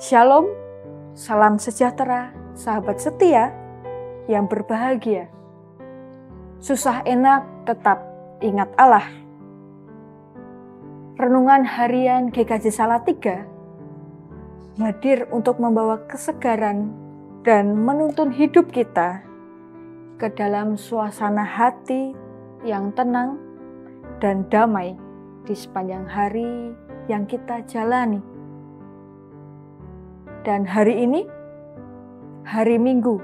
Shalom, salam sejahtera, sahabat setia yang berbahagia. Susah enak tetap ingat Allah. Renungan harian GKJ Salatiga hadir untuk membawa kesegaran dan menuntun hidup kita ke dalam suasana hati yang tenang dan damai di sepanjang hari yang kita jalani. Dan hari ini, hari Minggu,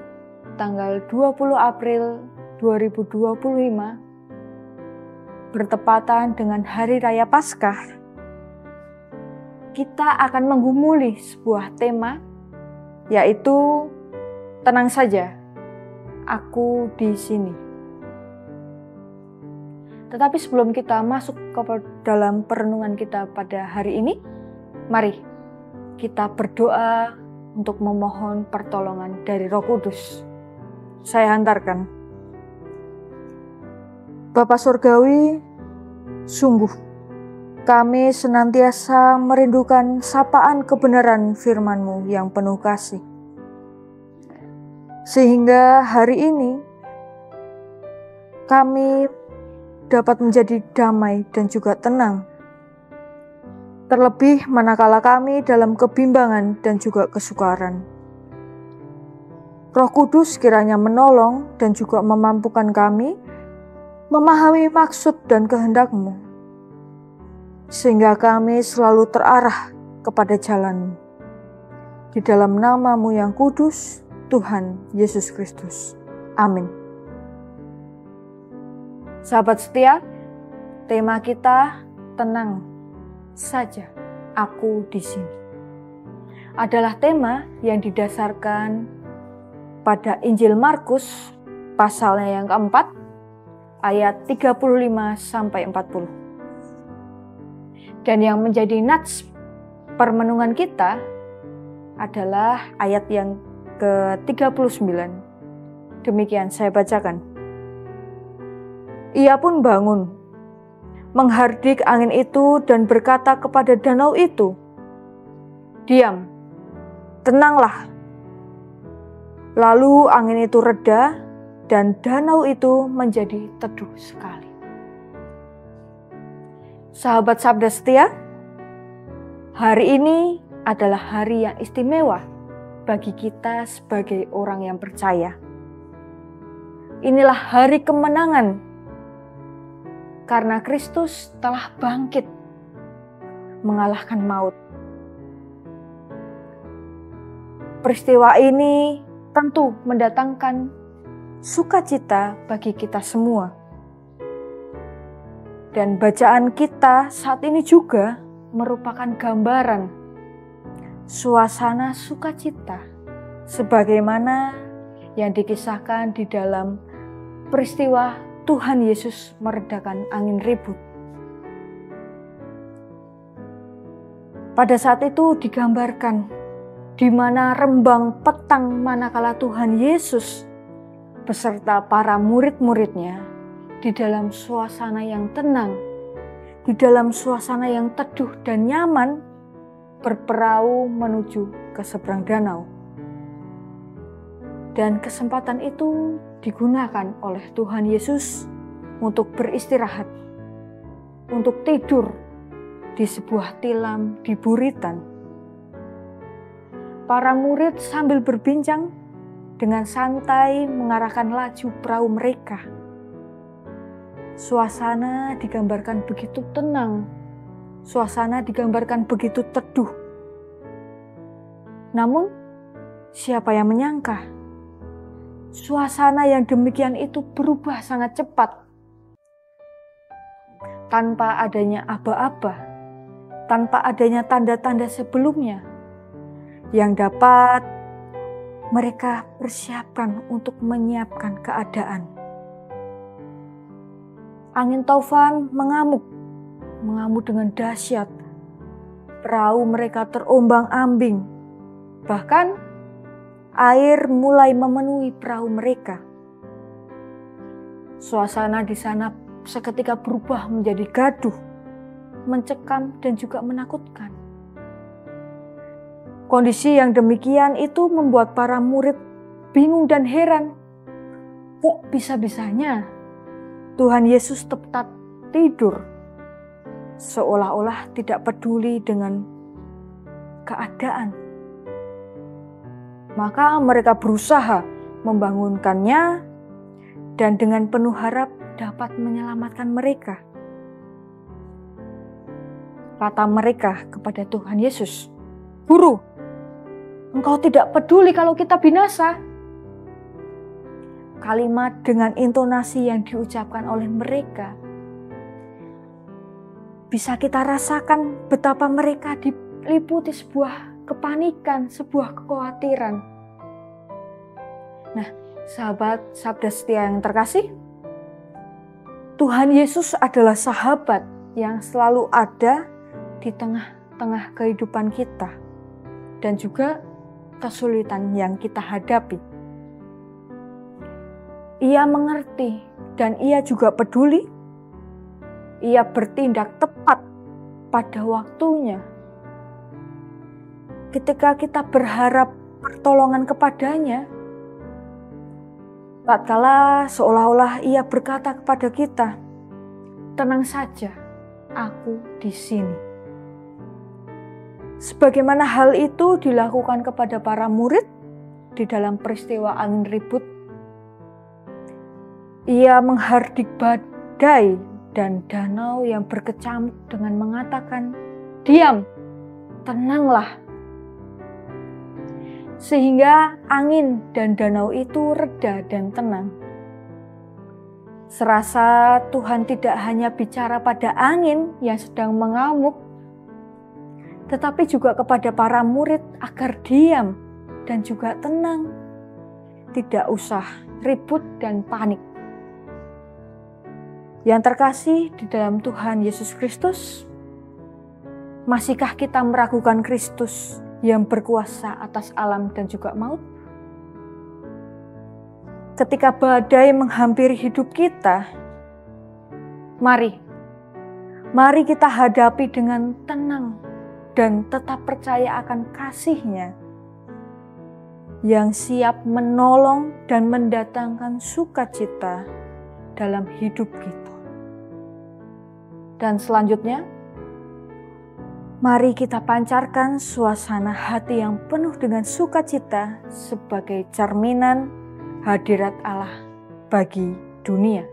tanggal 20 April 2025, bertepatan dengan Hari Raya Paskah, kita akan menggumuli sebuah tema, yaitu tenang saja, aku di sini. Tetapi sebelum kita masuk ke dalam perenungan kita pada hari ini, mari kita berdoa untuk memohon pertolongan dari Roh Kudus. Saya hantarkan. Bapa Surgawi, sungguh kami senantiasa merindukan sapaan kebenaran firman-Mu yang penuh kasih. Sehingga hari ini kami dapat menjadi damai dan juga tenang. Terlebih manakala kami dalam kebimbangan dan juga kesukaran. Roh Kudus kiranya menolong dan juga memampukan kami memahami maksud dan kehendak-Mu, sehingga kami selalu terarah kepada jalan-Mu. Di dalam nama-Mu yang kudus, Tuhan Yesus Kristus. Amin. Sahabat setia, tema kita tenang saja, aku di sini. Adalah tema yang didasarkan pada Injil Markus pasalnya yang keempat, ayat 35 sampai 40. Dan yang menjadi nats permenungan kita adalah ayat yang ke-39. Demikian saya bacakan. Ia pun bangun, menghardik angin itu dan berkata kepada danau itu, "Diam, tenanglah." Lalu angin itu reda dan danau itu menjadi teduh sekali. Sahabat Sabda Setia, hari ini adalah hari yang istimewa bagi kita sebagai orang yang percaya. Inilah hari kemenangan, karena Kristus telah bangkit, mengalahkan maut. Peristiwa ini tentu mendatangkan sukacita bagi kita semua. Dan bacaan kita saat ini juga merupakan gambaran suasana sukacita, sebagaimana yang dikisahkan di dalam peristiwa Tuhan Yesus meredakan angin ribut. Pada saat itu digambarkan di mana rembang petang manakala Tuhan Yesus beserta para murid-muridnya di dalam suasana yang tenang, di dalam suasana yang teduh dan nyaman, berperahu menuju ke seberang danau. Dan kesempatan itu digunakan oleh Tuhan Yesus untuk beristirahat, untuk tidur di sebuah tilam di buritan. Para murid sambil berbincang dengan santai mengarahkan laju perahu mereka. Suasana digambarkan begitu tenang, suasana digambarkan begitu teduh. Namun, siapa yang menyangka suasana yang demikian itu berubah sangat cepat. Tanpa adanya aba-aba, tanpa adanya tanda-tanda sebelumnya yang dapat mereka persiapkan untuk menyiapkan keadaan. Angin taufan mengamuk dengan dahsyat. Perahu mereka terombang-ambing. Bahkan air mulai memenuhi perahu mereka. Suasana di sana seketika berubah menjadi gaduh, mencekam dan juga menakutkan. Kondisi yang demikian itu membuat para murid bingung dan heran. Kok bisa-bisanya Tuhan Yesus tetap tidur, seolah-olah tidak peduli dengan keadaan. Maka mereka berusaha membangunkannya dan dengan penuh harap dapat menyelamatkan mereka. Kata mereka kepada Tuhan Yesus, "Guru, Engkau tidak peduli kalau kita binasa." Kalimat dengan intonasi yang diucapkan oleh mereka, bisa kita rasakan betapa mereka diliputi sebuah kepanikan, sebuah kekhawatiran. Nah, sahabat sabda setia yang terkasih, Tuhan Yesus adalah sahabat yang selalu ada di tengah-tengah kehidupan kita dan juga kesulitan yang kita hadapi. Ia mengerti dan ia juga peduli. Ia bertindak tepat pada waktunya. Ketika kita berharap pertolongan kepadanya, tatkala seolah-olah ia berkata kepada kita, "Tenang saja, aku di sini." Sebagaimana hal itu dilakukan kepada para murid di dalam peristiwa angin ribut. Ia menghardik badai dan danau yang berkecamuk dengan mengatakan, "Diam, tenanglah." Sehingga angin dan danau itu reda dan tenang. Serasa Tuhan tidak hanya bicara pada angin yang sedang mengamuk, tetapi juga kepada para murid agar diam dan juga tenang. Tidak usah ribut dan panik. Yang terkasih di dalam Tuhan Yesus Kristus, masihkah kita meragukan Kristus yang berkuasa atas alam dan juga maut? Ketika badai menghampiri hidup kita, mari kita hadapi dengan tenang dan tetap percaya akan kasih-Nya yang siap menolong dan mendatangkan sukacita dalam hidup kita. Dan selanjutnya, mari kita pancarkan suasana hati yang penuh dengan sukacita sebagai cerminan hadirat Allah bagi dunia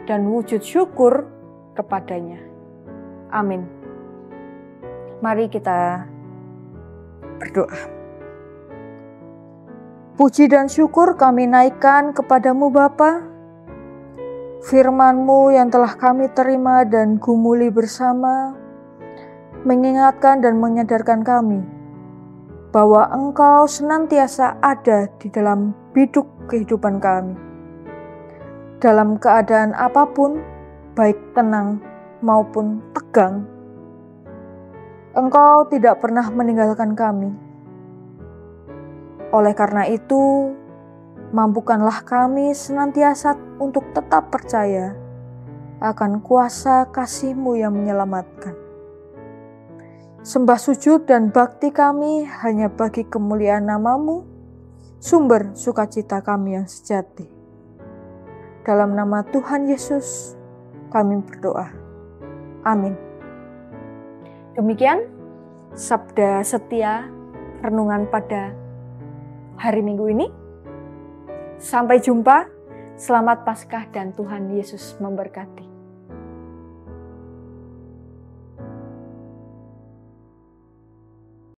dan wujud syukur kepadanya. Amin. Mari kita berdoa. Puji dan syukur kami naikkan kepadamu Bapa. Firman-Mu yang telah kami terima dan gumuli bersama, mengingatkan dan menyadarkan kami bahwa Engkau senantiasa ada di dalam biduk kehidupan kami. Dalam keadaan apapun, baik tenang maupun tegang, Engkau tidak pernah meninggalkan kami. Oleh karena itu, mampukanlah kami senantiasa untuk tetap percaya akan kuasa kasih-Mu yang menyelamatkan. Sembah sujud dan bakti kami hanya bagi kemuliaan nama-Mu, sumber sukacita kami yang sejati. Dalam nama Tuhan Yesus, kami berdoa. Amin. Demikian sabda setia renungan pada hari Minggu ini. Sampai jumpa, selamat Paskah dan Tuhan Yesus memberkati.